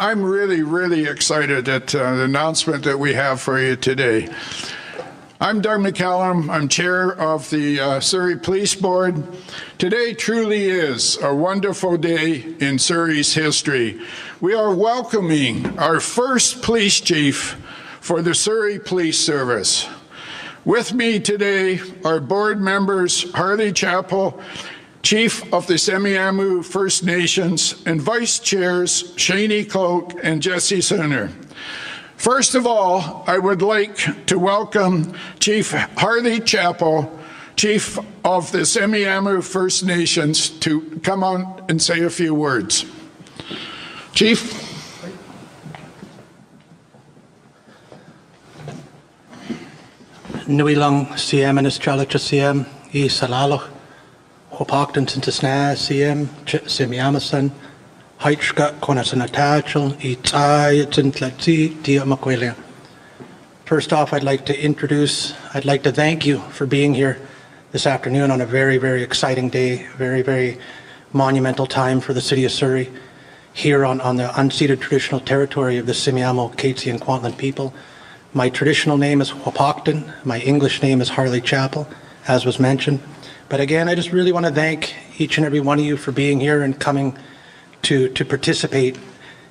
I'm really excited at the announcement that we have for you today. I'm Doug McCallum. I'm chair of the Surrey Police Board. Today truly is a wonderful day in Surrey's history. We are welcoming our first police chief for the Surrey Police Service. With me today are board members Harley Chappell, Chief of the Semiahmoo First Nations, and Vice Chairs Shani Cloak and Jesse Sinner. First of all, I would like to welcome Chief Harley Chappell, Chief of the Semiahmoo First Nations, to come on and say a few words. Chief. Nui long CM and Australia CM, I Salaloch. Hopakton sinta sna CM, Semiamasan, Heichka, Conasan Attachal, Itai, Tintlati, Dia Makwelia. First off, I'd like to thank you for being here this afternoon on a very exciting day, very monumental time for the City of Surrey, here on the unceded traditional territory of the Semiahmoo, Katzie, and Kwantlen people. My traditional name is Hopakton, my English name is Harley Chappell, as was mentioned. But again, I just really want to thank each and every one of you for being here and coming to participate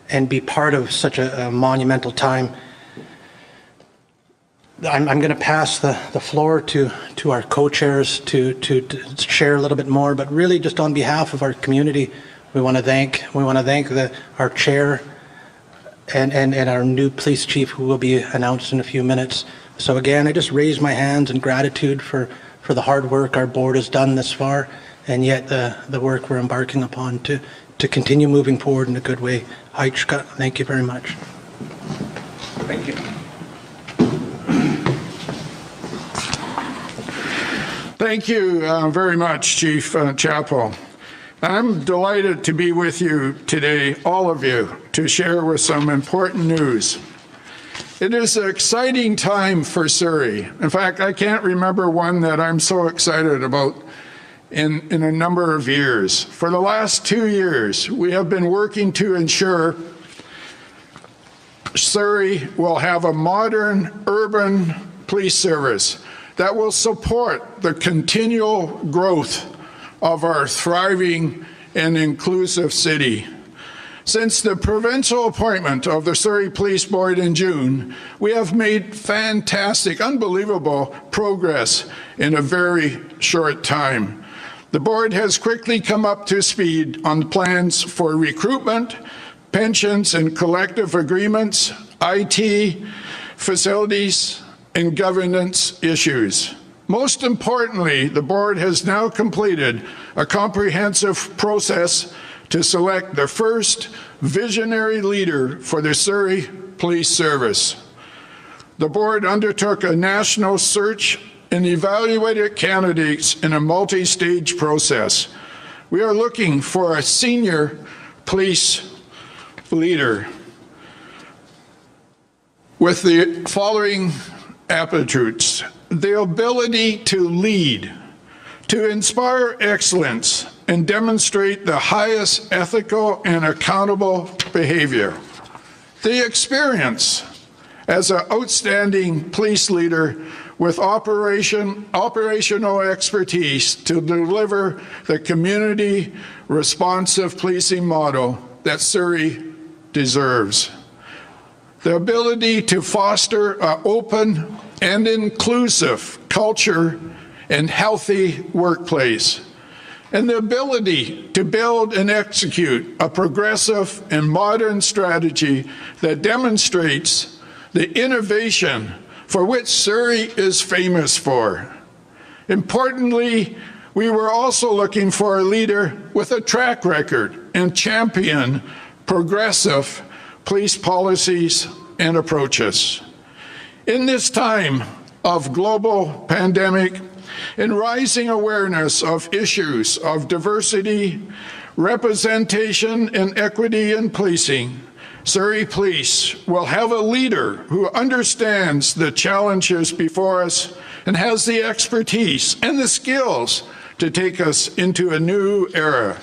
and be part of such a monumental time. I'm going to pass the floor to our co-chairs to share a little bit more, but really just on behalf of our community, we want to thank our chair and our new police chief, who will be announced in a few minutes. So again, I just raise my hands in gratitude for the hard work our board has done this far, and yet the work we're embarking upon to continue moving forward in a good way. Heichka, thank you very much. Thank you. Thank you very much, Chief Chappell. I'm delighted to be with you today, all of you, to share with some important news. It is an exciting time for Surrey. In fact, I can't remember one that I'm so excited about in a number of years. For the last 2 years, we have been working to ensure Surrey will have a modern urban police service that will support the continual growth of our thriving and inclusive city. Since the provincial appointment of the Surrey Police Board in June, we have made fantastic, unbelievable progress in a very short time. The board has quickly come up to speed on plans for recruitment, pensions and collective agreements, IT, facilities, and governance issues. Most importantly, the board has now completed a comprehensive process to select the first visionary leader for the Surrey Police Service. The board undertook a national search and evaluated candidates in a multi-stage process. We are looking for a senior police leader with the following aptitudes: the ability to lead, to inspire excellence, and demonstrate the highest ethical and accountable behavior. The experience as an outstanding police leader with operational expertise to deliver the community responsive policing model that Surrey deserves. The ability to foster an open and inclusive culture and healthy workplace, and the ability to build and execute a progressive and modern strategy that demonstrates the innovation for which Surrey is famous for. Importantly, we were also looking for a leader with a track record and champion progressive police policies and approaches. In this time of global pandemic and rising awareness of issues of diversity, representation, and equity in policing, Surrey Police will have a leader who understands the challenges before us and has the expertise and the skills to take us into a new era.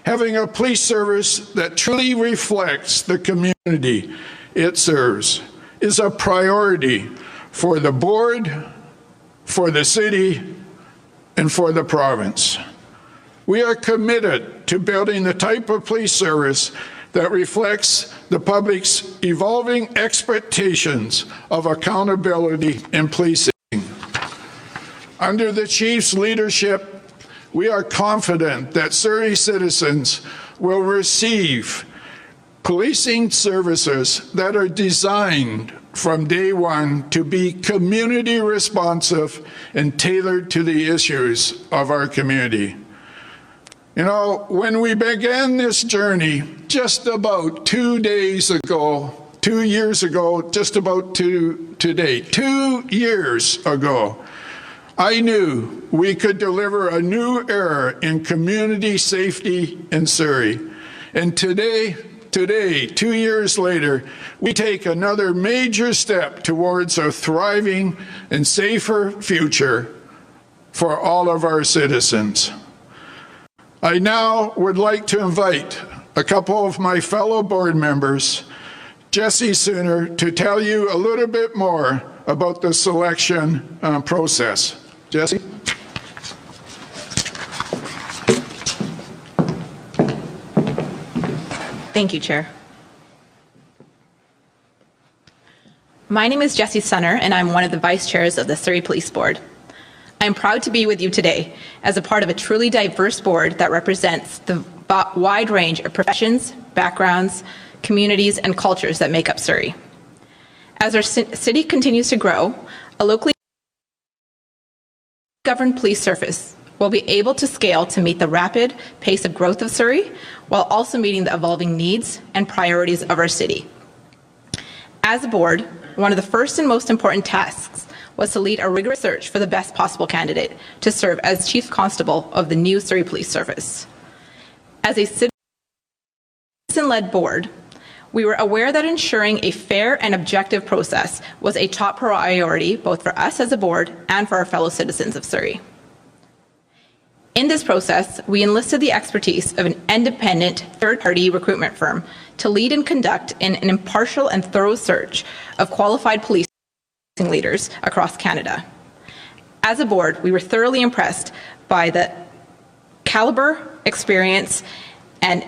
Having a police service that truly reflects the community it serves is a priority for the board, for the city, and for the province. We are committed to building the type of police service that reflects the public's evolving expectations of accountability in policing. Under the Chief's leadership, we are confident that Surrey citizens will receive policing services that are designed from day one to be community responsive and tailored to the issues of our community. You know, when we began this journey just about 2 days ago, 2 years ago, just about to today, 2 years ago, I knew we could deliver a new era in community safety in Surrey. And today, 2 years later, we take another major step towards a thriving and safer future for all of our citizens. I now would like to invite a couple of my fellow board members, Jesse Sooner, to tell you a little bit more about the selection process. Jesse? Thank you, Chair. My name is Jessie Sunner, and I'm one of the vice chairs of the Surrey Police Board. I'm proud to be with you today as a part of a truly diverse board that represents the wide range of professions, backgrounds, communities, and cultures that make up Surrey. As our city continues to grow, a locally governed police service will be able to scale to meet the rapid pace of growth of Surrey, while also meeting the evolving needs and priorities of our city. As a board, one of the first and most important tasks was to lead a rigorous search for the best possible candidate to serve as Chief Constable of the new Surrey Police Service. As a citizen-led board, we were aware that ensuring a fair and objective process was a top priority both for us as a board and for our fellow citizens of Surrey. In this process, we enlisted the expertise of an independent third-party recruitment firm to lead and conduct an impartial and thorough search of qualified policing leaders across Canada. As a board, we were thoroughly impressed by the caliber, experience, and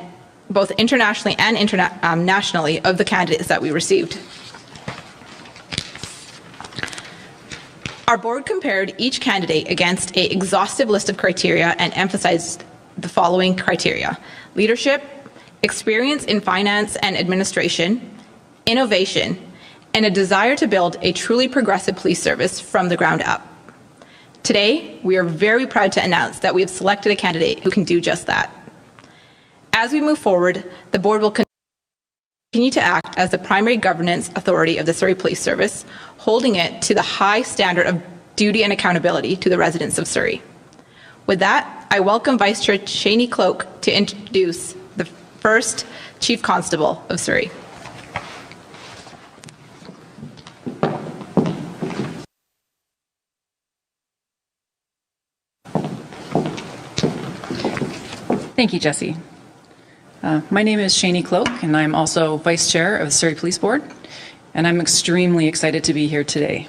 both internationally and nationally of the candidates that we received. Our board compared each candidate against an exhaustive list of criteria and emphasized the following criteria: leadership, experience in finance and administration, innovation, and a desire to build a truly progressive police service from the ground up. Today, we are very proud to announce that we have selected a candidate who can do just that. As we move forward, the board will continue to act as the primary governance authority of the Surrey Police Service, holding it to the high standard of duty and accountability to the residents of Surrey. With that, I welcome Vice Chair Shani Cloak to introduce the first Chief Constable of Surrey. Thank you, Jessie. My name is Shani Cloak, and I'm also Vice Chair of the Surrey Police Board, and I'm extremely excited to be here today.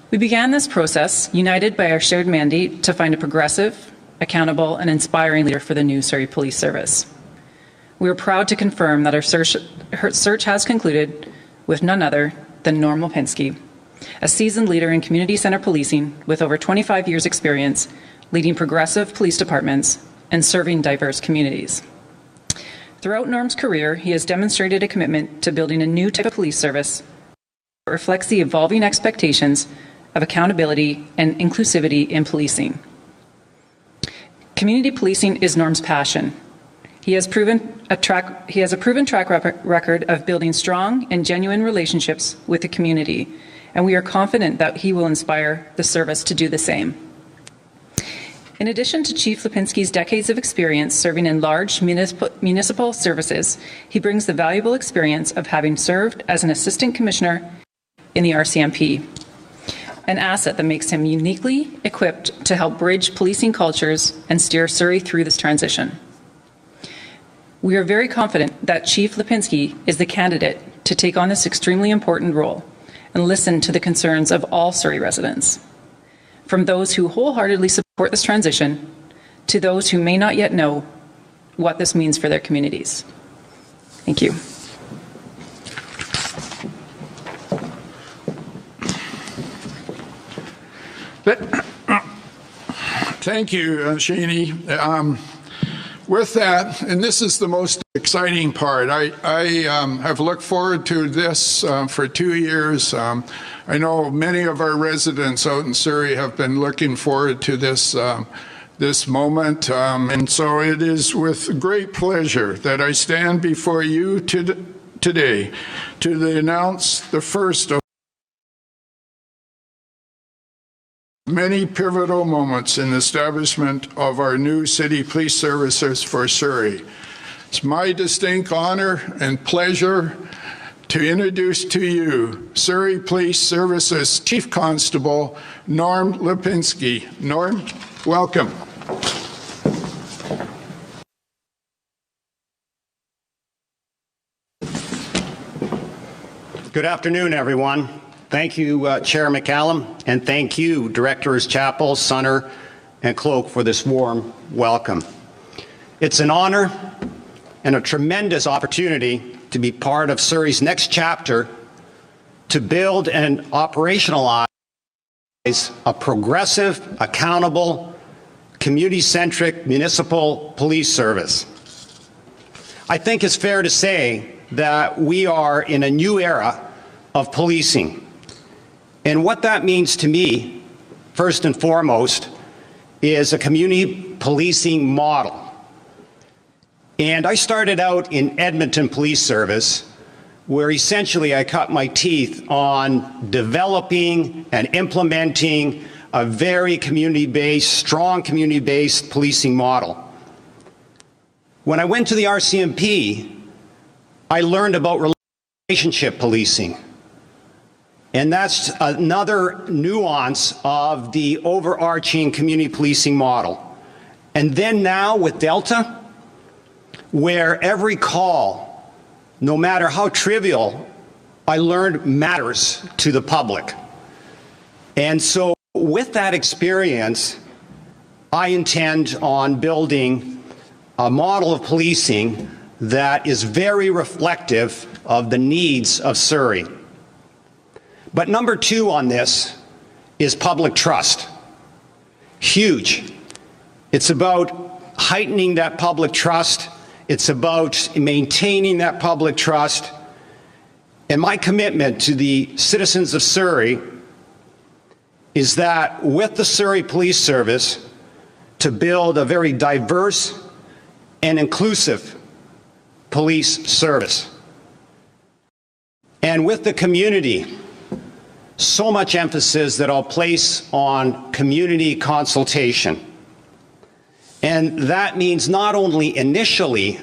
We began this process united by our shared mandate to find a progressive, accountable, and inspiring leader for the new Surrey Police Service. We are proud to confirm that our search has concluded with none other than Norm Lipinski, a seasoned leader in community centre policing with over 25 years' experience leading progressive police departments and serving diverse communities. Throughout Norm's career, he has demonstrated a commitment to building a new type of police service that reflects the evolving expectations of accountability and inclusivity in policing. Community policing is Norm's passion. He has a proven track record of building strong and genuine relationships with the community, and we are confident that he will inspire the service to do the same. In addition to Chief Lipinski's decades of experience serving in large municipal services, he brings the valuable experience of having served as an Assistant Commissioner in the RCMP, an asset that makes him uniquely equipped to help bridge policing cultures and steer Surrey through this transition. We are very confident that Chief Lipinski is the candidate to take on this extremely important role and listen to the concerns of all Surrey residents, from those who wholeheartedly support this transition to those who may not yet know what this means for their communities. Thank you. Thank you, Shani. With that, and this is the most exciting part, I have looked forward to this for 2 years. I know many of our residents out in Surrey have been looking forward to this moment, and so it is with great pleasure that I stand before you today to announce the first of many pivotal moments in the establishment of our new city police services for Surrey. It's my distinct honor and pleasure to introduce to you Surrey Police Services Chief Constable Norm Lipinski. Norm, welcome. Good afternoon, everyone. Thank you, Chair McCallum, and thank you, Directors Chappell, Sunner, and Cloak, for this warm welcome. It's an honor and a tremendous opportunity to be part of Surrey's next chapter to build and operationalize a progressive, accountable, community-centric municipal police service. I think it's fair to say that we are in a new era of policing. And what that means to me, first and foremost, is a community policing model. And I started out in Edmonton Police Service, where essentially I cut my teeth on developing and implementing a very community-based, strong community-based policing model. When I went to the RCMP, I learned about relationship policing. And that's another nuance of the overarching community policing model. And then now with Delta, where every call, no matter how trivial, I learned matters to the public. And so with that experience, I intend on building a model of policing that is very reflective of the needs of Surrey. But number two on this is public trust. Huge. It's about heightening that public trust. It's about maintaining that public trust. And my commitment to the citizens of Surrey is that with the Surrey Police Service, to build a very diverse and inclusive police service. And with the community, so much emphasis that I'll place on community consultation. And that means not only initially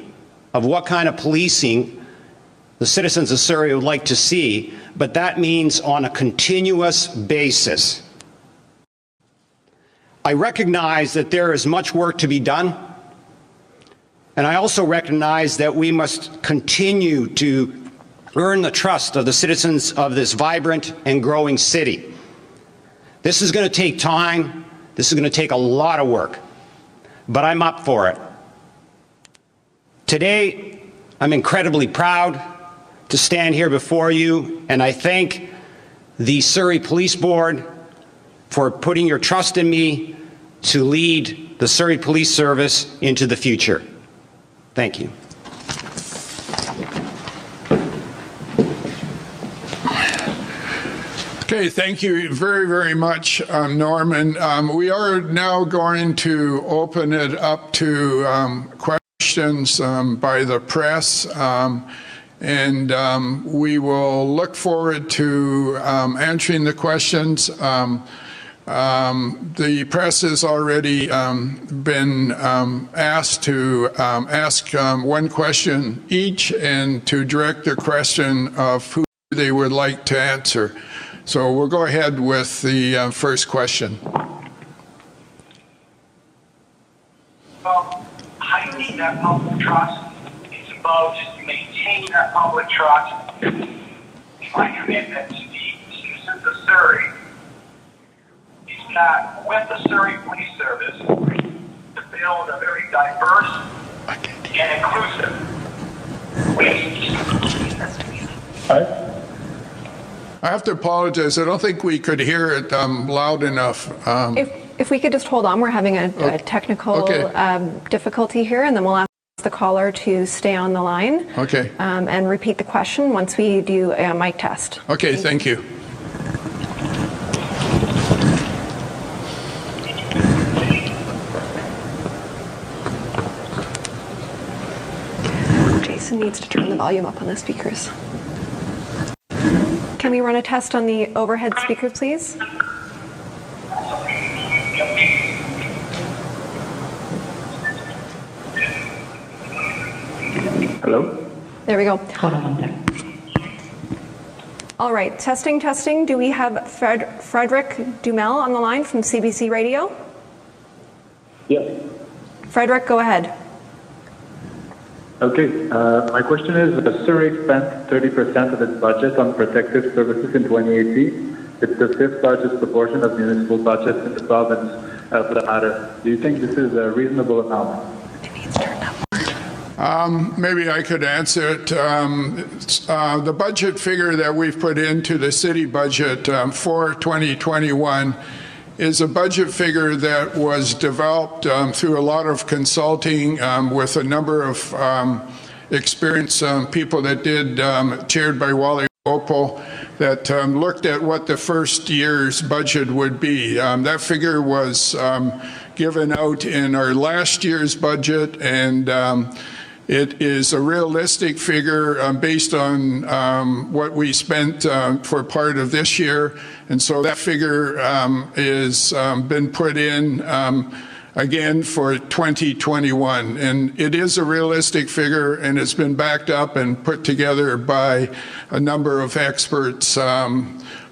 of what kind of policing the citizens of Surrey would like to see, but that means on a continuous basis. I recognize that there is much work to be done, and I also recognize that we must continue to earn the trust of the citizens of this vibrant and growing city. This is going to take time. This is going to take a lot of work, but I'm up for it. Today, I'm incredibly proud to stand here before you, and I thank the Surrey Police Board for putting your trust in me to lead the Surrey Police Service into the future. Thank you. Okay, thank you very, very much, Norman. We are now going to open it up to questions by the press, and we will look forward to answering the questions. The press has already been asked to ask one question each and to direct their question of who they would like to answer. So we'll go ahead with the first question. Well, heightening that public trust about maintaining that public trust. My commitment to the citizens of Surrey is that with the Surrey Police Service, to build a very diverse and inclusive I have to apologize. I don't think we could hear it loud enough. If we could just hold on, we're having a technical difficulty here, and then we'll ask the caller to stay on the line and repeat the question once we do a mic test. Okay, thank you. Jason needs to turn the volume up on the speakers. Can we run a test on the overhead speakers, please? Hello? There we go. Hold on one second. All right, testing. Do we have Frederick Dumel on the line from CBC Radio? Yes. Frederick, go ahead. Okay, my question is, Surrey spent 30% of its budget on protective services in 2018. It's the fifth largest proportion of municipal budget in the province for that matter. Do you think this is a reasonable amount? Maybe I could answer it. The budget figure that we've put into the city budget for 2021 is a budget figure that was developed through a lot of consulting with a number of experienced people that did, chaired by Wally Opal, that looked at what the first year's budget would be. That figure was given out in our last year's budget, and it is a realistic figure based on what we spent for part of this year. And so that figure is been put in again for 2021. And it is a realistic figure, and it's been backed up and put together by a number of experts,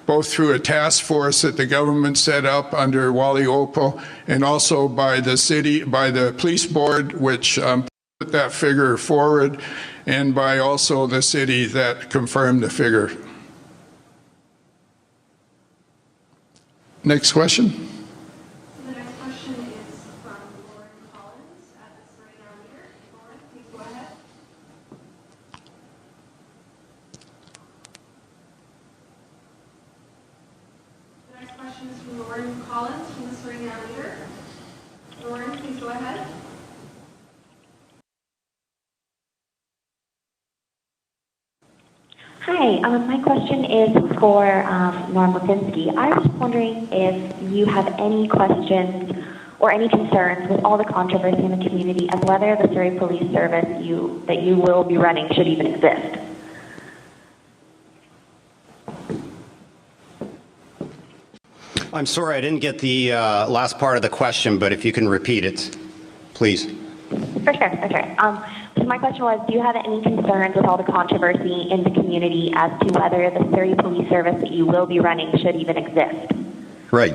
both through a task force that the government set up under Wally Opal, and also by the city, by the police board, which put that figure forward, and by also the city that confirmed the figure. Next question. The next question is from Lauren Collins at the Surrey Leader. Lauren, please go ahead. The next question is from Lauren Collins from the Surrey Leader. Lauren, please go ahead. Hi, my question is for Norm Lipinski. I was just wondering if you have any questions or any concerns with all the controversy in the community as whether the Surrey Police Service that you will be running should even exist. I'm sorry, I didn't get the last part of the question, but if you can repeat it, please. For sure. So my question was, do you have any concerns with all the controversy in the community as to whether the Surrey Police Service that you will be running should even exist? Right.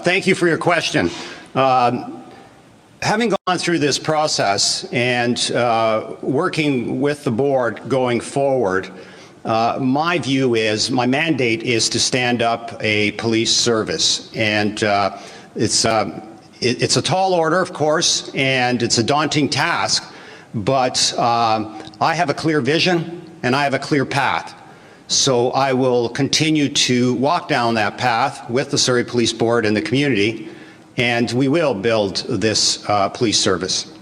Thank you for your question. Having gone through this process and working with the board going forward, my view is, my mandate is to stand up a police service. And it's a tall order, of course, and it's a daunting task. But I have a clear vision and I have a clear path. So I will continue to walk down that path with the Surrey Police Board and the community, and we will build this police service.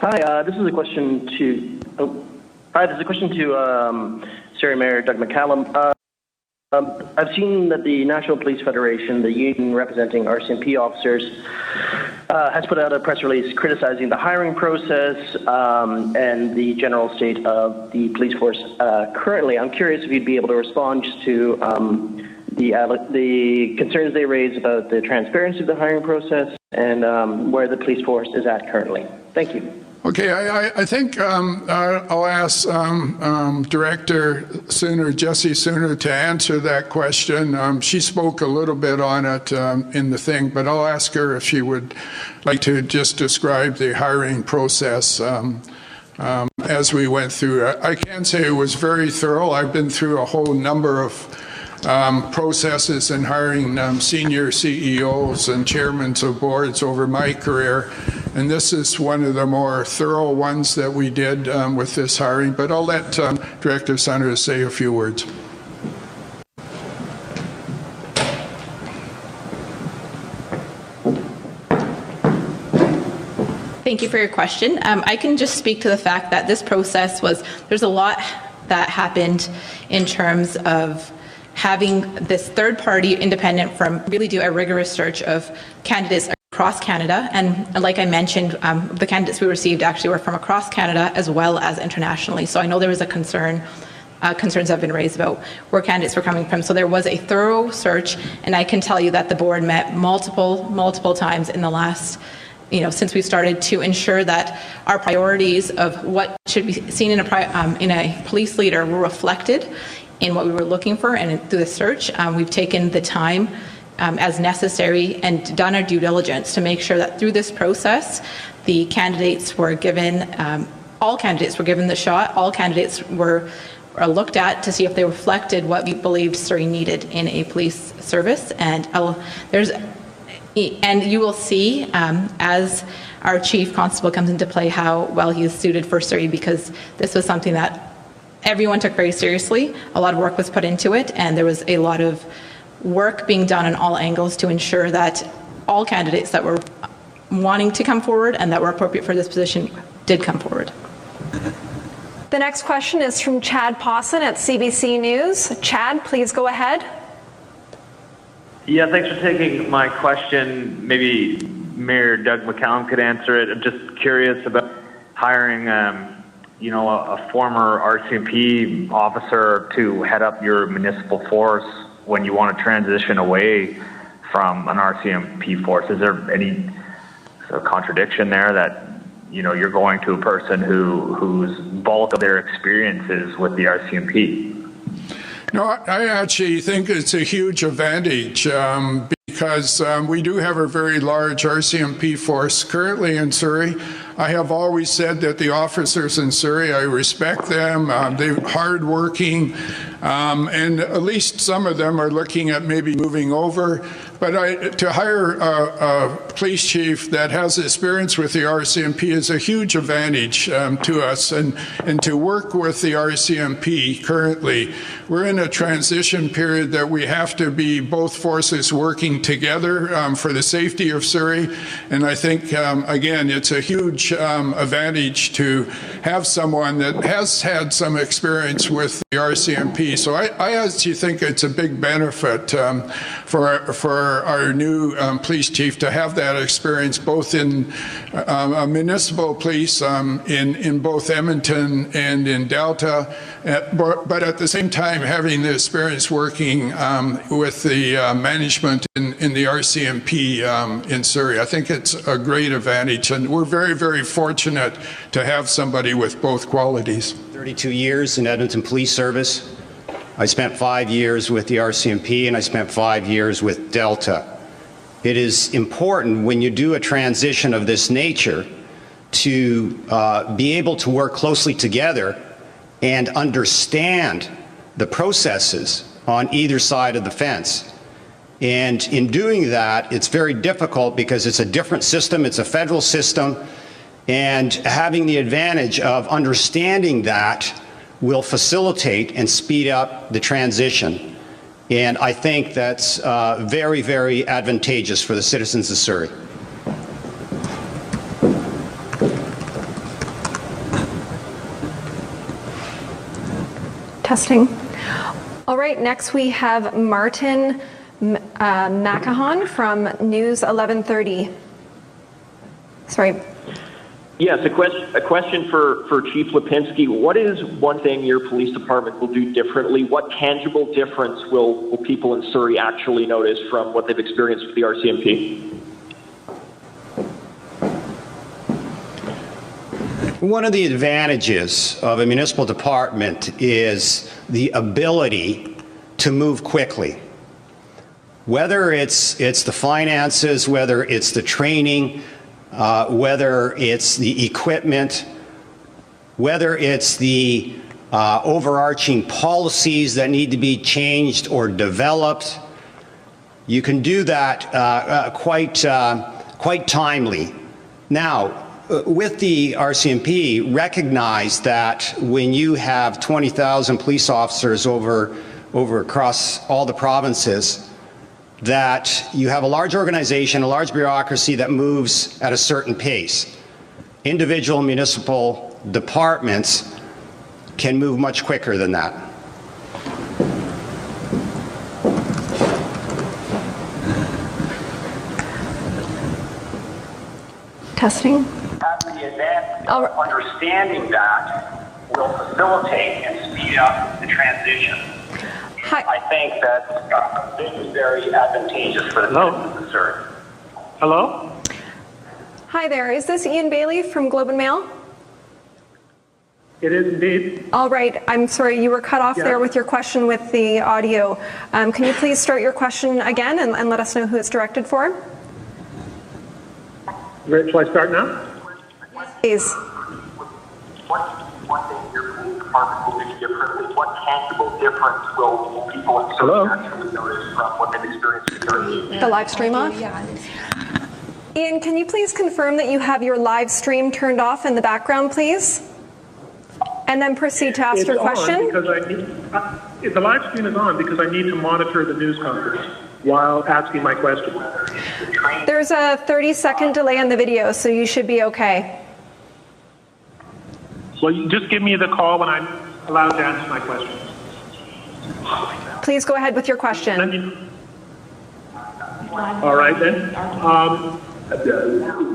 Hi, this is a question to Surrey Mayor Doug McCallum. I've seen that the National Police Federation, the union representing RCMP officers, has put out a press release criticizing the hiring process and the general state of the police force currently. I'm curious if you'd be able to respond just to the concerns they raise about the transparency of the hiring process and where the police force is at currently. Thank you. Okay, I think I'll ask Director Sooner, Jessie Sooner, to answer that question. She spoke a little bit on it in the thing, but I'll ask her if she would like to just describe the hiring process as we went through. I can say it was very thorough. I've been through a whole number of processes in hiring senior CEOs and chairmen of boards over my career, and this is one of the more thorough ones that we did with this hiring, but I'll let Director Sanders say a few words. Thank you for your question. I can just speak to the fact that this process there's a lot that happened in terms of having this third-party independent firm really do a rigorous search of candidates across Canada. And like I mentioned, the candidates we received actually were from across Canada as well as internationally. So I know there was a concerns have been raised about where candidates were coming from. So there was a thorough search, and I can tell you that the board met multiple times in the last since we started to ensure that our priorities of what should be seen in a police leader were reflected in what we were looking for, and through the search, we've taken the time as necessary and done our due diligence to make sure that through this process, the candidates were given, all candidates were given the shot, all candidates were looked at to see if they reflected what we believed Surrey needed in a police service, and you will see as our Chief Constable comes into play how well he is suited for Surrey, because this was something that everyone took very seriously. A lot of work was put into it, and there was a lot of work being done on all angles to ensure that all candidates that were wanting to come forward and that were appropriate for this position did come forward. The next question is from Chad Pawson at CBC News. Chad, please go ahead. Yeah, thanks for taking my question. Maybe Mayor Doug McCallum could answer it. I'm just curious about hiring a former RCMP officer to head up your municipal force when you want to transition away from an RCMP force. Is there any sort of contradiction there that you're going to a person whose bulk of their experience is with the RCMP? No, I actually think it's a huge advantage because we do have a very large RCMP force currently in Surrey. I have always said that the officers in Surrey, I respect them. They're hardworking, and at least some of them are looking at maybe moving over. But to hire a police chief that has experience with the RCMP is a huge advantage to us, and to work with the RCMP currently. We're in a transition period that we have to be both forces working together for the safety of Surrey, and I think, again, it's a huge advantage to have someone that has had some experience with the RCMP. So I actually think it's a big benefit for our new police chief to have that experience both in municipal police in both Edmonton and in Delta, but at the same time having the experience working with the management in the RCMP in Surrey. I think it's a great advantage, and we're very, very fortunate to have somebody with both qualities. 32 years in Edmonton Police Service. I spent 5 years with the RCMP, and I spent 5 years with Delta. It is important when you do a transition of this nature to be able to work closely together and understand the processes on either side of the fence. And in doing that, it's very difficult because it's a different system, it's a federal system, and having the advantage of understanding that will facilitate and speed up the transition. And I think that's very, very advantageous for the citizens of Surrey. Testing. All right, next we have Martin Macahan from News 1130. Sorry. Yes, a question for Chief Lipinski. What is one thing your police department will do differently? What tangible difference will people in Surrey actually notice from what they've experienced with the RCMP? One of the advantages of a municipal department is the ability to move quickly. Whether it's the finances, whether it's the training, whether it's the equipment, whether it's the overarching policies that need to be changed or developed, you can do that quite timely. Now, with the RCMP, recognize that when you have 20,000 police officers over across all the provinces, that you have a large organization, a large bureaucracy that moves at a certain pace. Individual municipal departments can move much quicker than that. Testing. The advantage of understanding that will facilitate and speed up the transition. Hi. I think that this is very advantageous for the citizens of Surrey. Hello? Hi there. Is this Ian Bailey from Globe and Mail? It is indeed. All right. I'm sorry, you were cut off there with your question with the audio. Can you please start your question again and let us know who it's directed for? Shall I start now? Please. One thing your police department will do differently? What tangible difference will people in Surrey actually notice from what they've experienced with Surrey? The live stream off? Ian, can you please confirm that you have your live stream turned off in the background, please? And then proceed to ask your question. Because the live stream is on because I need to monitor the news conference while asking my question. There's a 30-second delay on the video, so you should be okay. Well, you just give me the call when I'm allowed to answer my question. Please go ahead with your question. All right, then.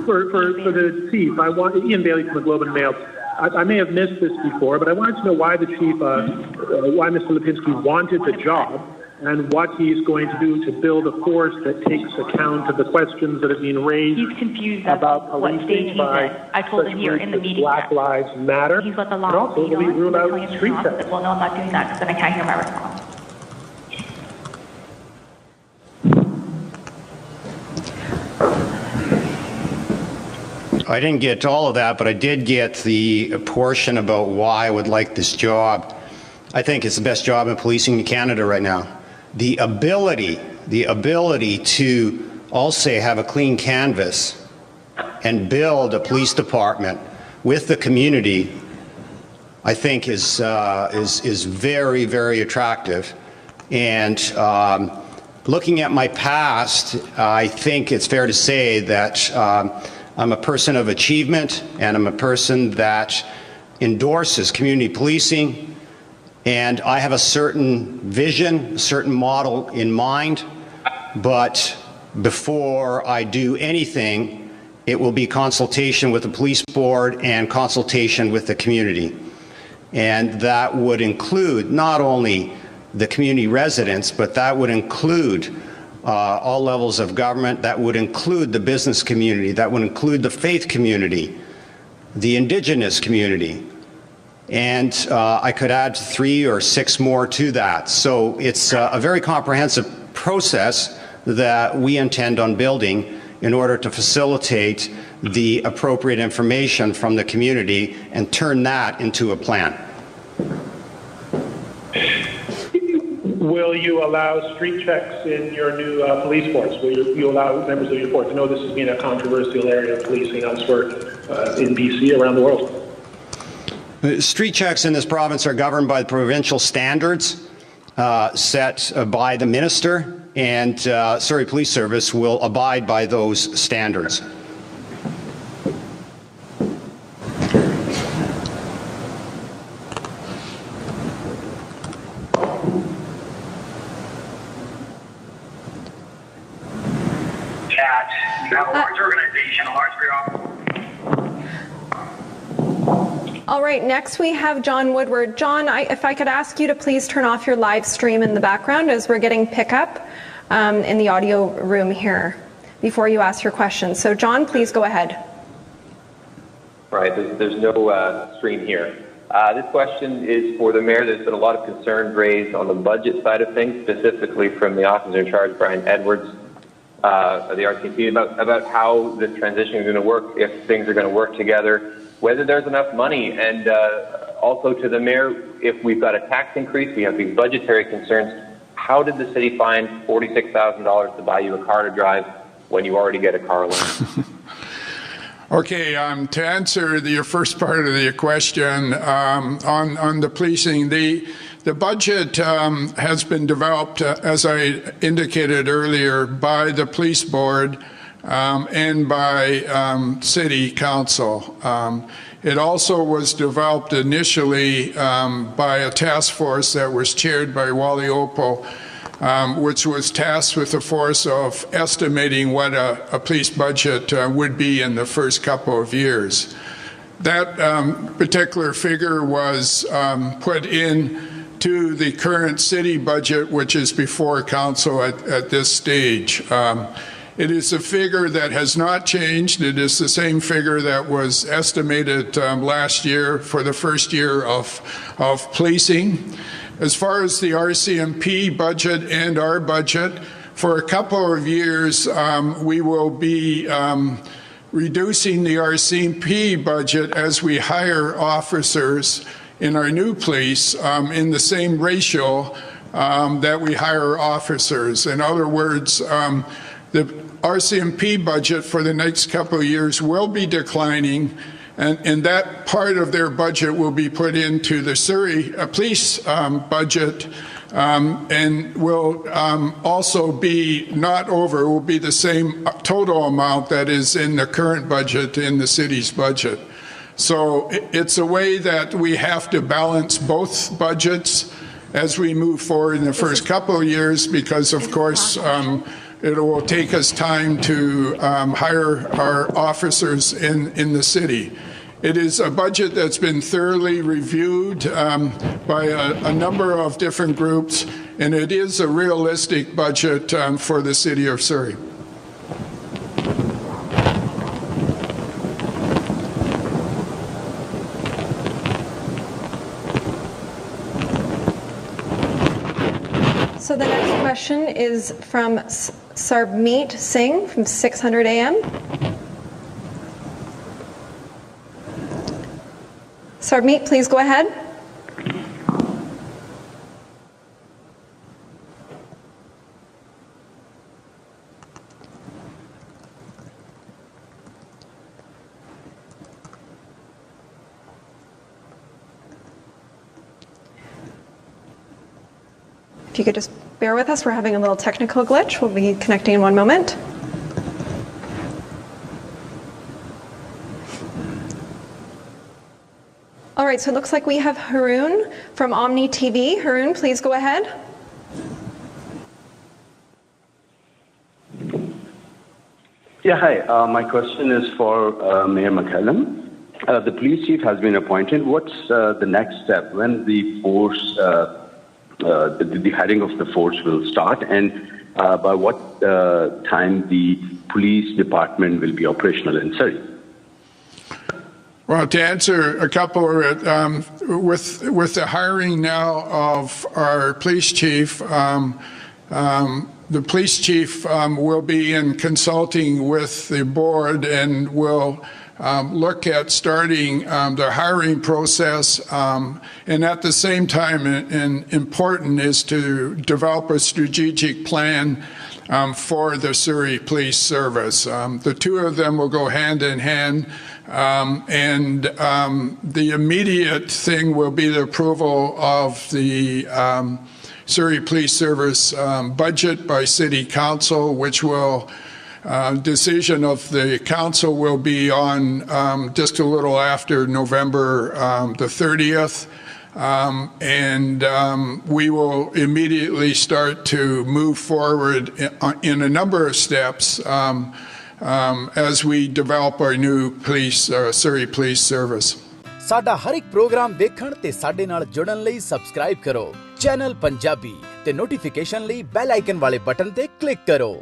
For the chief, I want Ian Bailey from the Globe and Mail. I may have missed this before, but I wanted to know why the chief, why Mr. Lipinski wanted the job, and what he's going to do to build a force that takes account of the questions that have been raised. He's confused about what stage he's by in. I told him here in the meeting. Black Lives Matter. He's got the But long also, lead we on. rule out Telling him to street turn off. I tests. said, well, no, I'm not doing that because then I can't hear my response. I didn't get all of that, but I did get the portion about why I would like this job. I think it's the best job in policing in Canada right now. The ability to, I'll say, have a clean canvas and build a police department with the community, I think is very, very attractive. And looking at my past, I think it's fair to say that I'm a person of achievement, and I'm a person that endorses community policing, and I have a certain vision, a certain model in mind, but before I do anything, it will be consultation with the police board and consultation with the community. And that would include not only the community residents, but that would include all levels of government. That would include the business community. That would include the faith community, the Indigenous community. And I could add 3 or 6 more to that. So it's a very comprehensive process that we intend on building in order to facilitate the appropriate information from the community and turn that into a plan. Will you allow street checks in your new police force? Will you allow members of your force? I know this has been a controversial area of policing elsewhere in BC, around the world. Street checks in this province are governed by the provincial standards set by the minister, and Surrey Police Service will abide by those standards. You have a large organization, a large bureaucracy. All right, next we have John Woodward. John, if I could ask you to please turn off your live stream in the background as we're getting pickup in the audio room here before you ask your question. So John, please go ahead. Right, there's no stream here. This question is for the mayor. There's been a lot of concerns raised on the budget side of things, specifically from the officer in charge, Brian Edwards, of the RCMP, about how this transition is going to work, if things are going to work together, whether there's enough money, and also to the mayor, if we've got a tax increase, we have these budgetary concerns, how did the city find $46,000 to buy you a car to drive when you already get a car loan? Okay, to answer your first part of the question on the policing, the budget has been developed, as I indicated earlier, by the police board and by city council. It also was developed initially by a task force that was chaired by Wally Opal, which was tasked with the force of estimating what a police budget would be in the first couple of years. That particular figure was put in to the current city budget, which is before council at this stage. It is a figure that has not changed. It is the same figure that was estimated last year for the first year of policing. As far as the RCMP budget and our budget, for a couple of years, we will be reducing the RCMP budget as we hire officers in our new police in the same ratio that we hire officers. In other words, the RCMP budget for the next couple of years will be declining, and that part of their budget will be put into the Surrey police budget and will also be will be the same total amount that is in the current budget in the city's budget. So it's a way that we have to balance both budgets as we move forward in the first couple of years because, of course, it will take us time to hire our officers in the city. It is a budget that's been thoroughly reviewed by a number of different groups, and it is a realistic budget for the city of Surrey. So the next question is from Sarmeet Singh from 600 AM. Sarmeet, please go ahead. If you could just bear with us, we're having a little technical glitch. We'll be connecting in one moment. All right, so it looks like we have Haroon from Omni TV. Haroon, please go ahead. Yeah, hi. My question is for Mayor McCallum. The police chief has been appointed. What's the next step? When the force, the hiring of the force will start, and by what time the police department will be operational in Surrey? Well, to answer a couple of it, with the hiring now of our police chief, the police chief will be in consulting with the board and will look at starting the hiring process, and at the same time, and important is to develop a strategic plan for the Surrey Police Service. The two of them will go hand in hand, and the immediate thing will be the approval of the Surrey Police Service budget by City Council, which will decision of the council will be on just a little after November the 30th. And we will immediately start to move forward in a number of steps as we develop our new police, Surrey Police Service. ਸਾਡਾ ਹਰ ਇੱਕ programme ਵੇਖਣ ਤੇ ਸਾਡੇ ਨਾਲ ਜੁੜਨ ਲਈ subscribe ਕਰੋ channel Punjabi ਤੇ ਨੋਟੀਫਿਕੇਸ਼ਨ ਲਈ ਬੈਲ ਆਈਕਨ ਵਾਲੇ ਬਟਨ ਤੇ ਕਲਿੱਕ ਕਰੋ।